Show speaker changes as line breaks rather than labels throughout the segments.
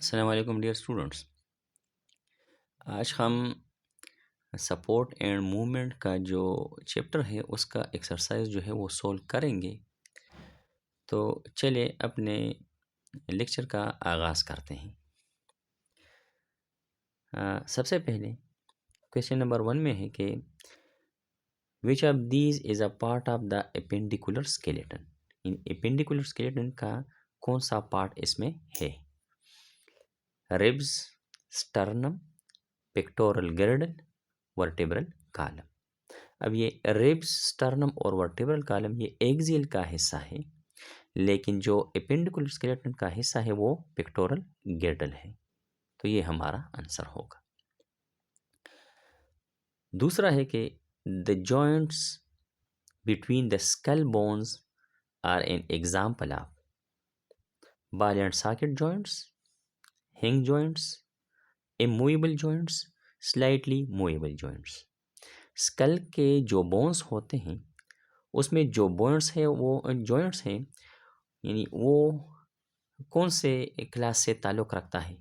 अस्सलाम वालेकुम dear students. आज हम सपोर्ट एंड मूवमेंट का जो चैप्टर है उसका एक्सरसाइज जो है वो सॉल्व करेंगे। तो चलिए अपने लेक्चर का आगाज़ करते हैं। सबसे पहले क्वेश्चन नंबर 1 में है कि which of these is a part of the appendicular skeleton. In appendicular skeleton का कौन सा पार्ट इसमें है? Ribs, sternum, pectoral गिर्डल, vertebral column. अब ये रिब्स, स्टर्नम और वर्टेब्रल कॉलम ये एक्सियल का हिस्सा है, लेकिन जो एपेंडिकुलर स्केलेटन का हिस्सा है वो पेक्टोरल गिर्डल है। तो ये हमारा आंसर होगा। दूसरा है कि the joints between the skull bones are an example of ball and socket joints, hinge joints, immovable joints, slightly movable joints. Skull के जो बोन्स होते हैं उसमें जो बोन्स है वो जॉइंट्स हैं, यानी वो कौन से क्लास से ताल्लुक़ रखता है?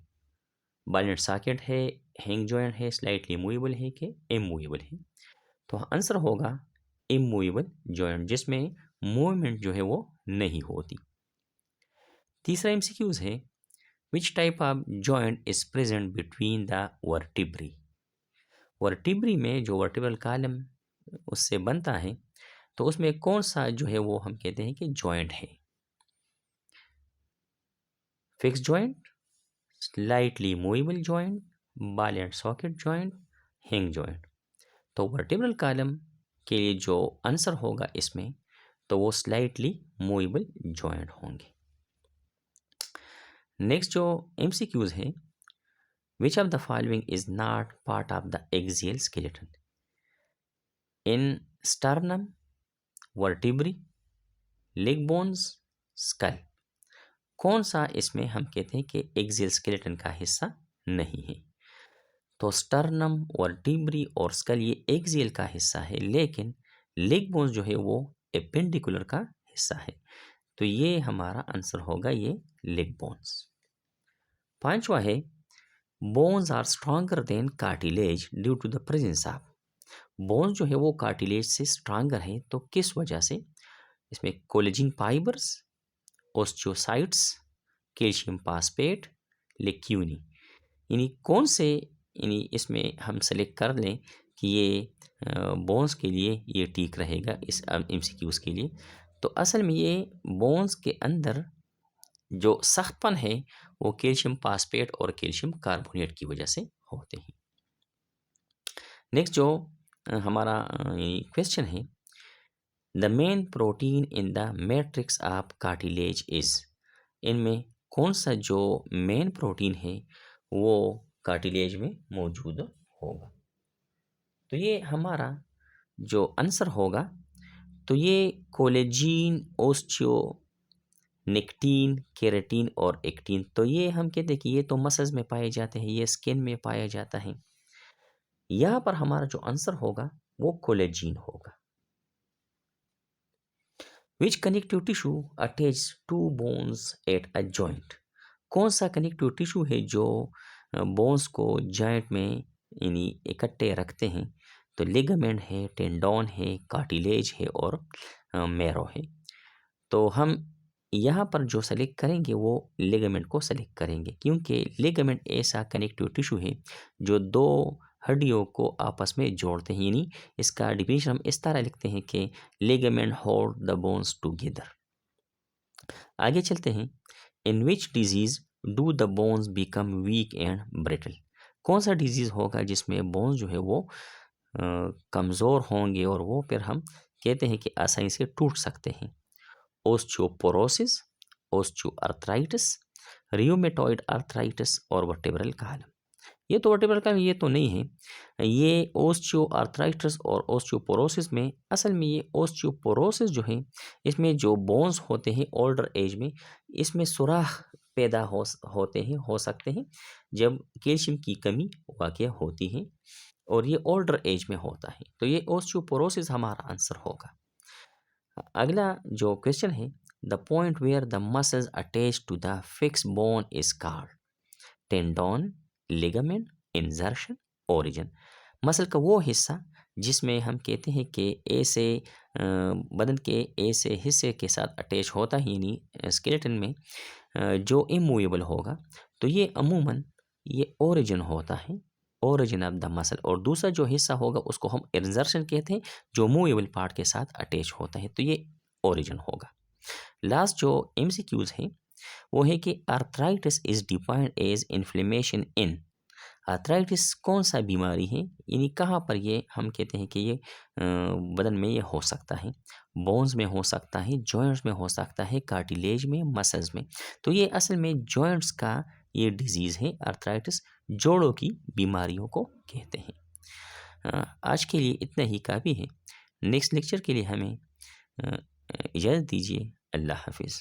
बॉल एंड सॉकेट है, हिंग जॉइंट है, स्लाइटली मूवेबल है कि इमूवेबल है? तो आंसर होगा इमूवेबल जॉइंट, जिसमें मूवमेंट जो है वो नहीं होती। तीसरा एमसीक्यूज है which type of joint is present between the vertebrae. Vertebrae में जो वर्टिब्रल कॉलम उससे बनता है तो उसमें कौन सा जो है वो हम कहते हैं कि जॉइंट है? Fix joint, slightly movable joint, ball and socket joint, hinge joint. तो वर्टिब्रल कॉलम के लिए जो आंसर होगा इसमें तो वो स्लाइटली मूवेबल जॉइंट होंगे। नेक्स्ट जो एमसीक्यूज है, which of the following is not part of the axial skeleton? In sternum, vertebrae, leg bones, skull. कौन सा इसमें हम कहते हैं कि एक्सियल स्केलेटन का हिस्सा नहीं है? तो स्टर्नम, वर्टिब्री और स्कल ये एक्सियल का हिस्सा है, लेकिन लेग बोन्स जो है वो एपेंडिकुलर का हिस्सा है। तो ये हमारा आंसर होगा ये लेग बोन्स। पांचवा है bones are stronger than cartilage due to the presence of. Bones जो है वो कार्टिलेज से स्ट्रॉन्गर है, तो किस वजह से? इसमें collagen fibres, osteocytes, calcium phosphate, lacunae. यानी कौन से, यानी इसमें हम सेलेक्ट कर लें कि ये बोन्स के लिए ये ठीक रहेगा इस एमसीक्यूज के लिए। तो असल में ये बोन्स के अंदर जो सख्तपन है वो कैल्शियम फास्फेट और कैल्शियम कार्बोनेट की वजह से होते हैं। नेक्स्ट जो हमारा क्वेश्चन है, the main protein in the matrix of cartilage is. इनमें कौन सा जो मेन प्रोटीन है वो कार्टिलेज में मौजूद होगा? तो ये हमारा जो आंसर होगा तो ये कोलेजीन, ओस्टियो, निक्टीन, केराटिन और एक्टिन। तो ये हम कहते हैं कि ये तो मसल्स में पाए जाते हैं, ये स्किन में पाया जाता है। यहाँ पर हमारा जो आंसर होगा वो कोलेजीन होगा। Which connective tissue attach to bones at a joint. कौन सा कनेक्टिव टिश्यू है जो बोन्स को जॉइंट में यानी इकट्ठे रखते हैं? तो लिगामेंट है, टेंडोन है, कार्टिलेज है और मैरो है। तो हम यहाँ पर जो सेलेक्ट करेंगे वो लिगामेंट को सेलेक्ट करेंगे, क्योंकि लिगामेंट ऐसा कनेक्टिव टिश्यू है जो दो हड्डियों को आपस में जोड़ते हैं। यानी इसका डिफिनेशन हम इस तरह लिखते हैं कि ligament hold the bones together. आगे चलते हैं, in which disease do the bones become weak and brittle. कौन सा डिजीज होगा जिसमें बोन्स जो है वो कमज़ोर होंगे और वो फिर हम कहते हैं कि आसानी से टूट सकते हैं? ओस्टियोपोरोसिस, ओस्टियोआर्थराइटिस, रियोमेटॉइड आर्थराइटिस और वर्टेब्रल कॉलम। ये तो वर्टेब्रल कॉलम ये तो नहीं है। ये ओस्टियोआर्थराइटिस और ओस्टियोपोरोसिस में, असल में ये ओस्टियोपोरोसिस जो है इसमें जो बोन्स होते हैं ओल्डर एज में, इसमें सुराख पैदा होते हैं, हो सकते हैं जब कैल्शियम की कमी वाक़या होती है, और ये ओल्डर एज में होता है। तो ये ओस्टियोपोरोसिस हमारा आंसर होगा। अगला जो क्वेश्चन है, the point where the muscles attach to the fix bone is called. Tendon, ligament, insertion, origin. Muscle का वो हिस्सा जिसमें हम कहते हैं कि ए से बदन के ए से हिस्से के साथ अटैच होता ही यानी स्केलेटन में जो इमूवेबल होगा, तो ये अमूमन ये ओरिजिन होता है, ओरिजिन ऑफ द मसल। और दूसरा जो हिस्सा होगा उसको हम इंजर्शन कहते हैं, जो मूवेबल पार्ट के साथ अटैच होता है, तो ये ओरिजिन होगा। लास्ट जो एमसीक्यूज है वो है कि arthritis is defined as inflammation in. Arthritis कौन सा बीमारी है, यानी कहाँ पर ये हम कहते हैं कि ये बदन में ये हो सकता है। बोन्स में हो सकता है, जॉइंट्स में हो सकता है, कार्टिलेज में, मसल्स में। तो ये असल में जॉइंट्स का ये डिजीज़ है आर्थराइटिस, जोड़ों की बीमारियों को कहते हैं। आज के लिए इतना ही काफ़ी है। नेक्स्ट लेक्चर के लिए हमें इजाज़त दीजिए। अल्लाह हाफिज़।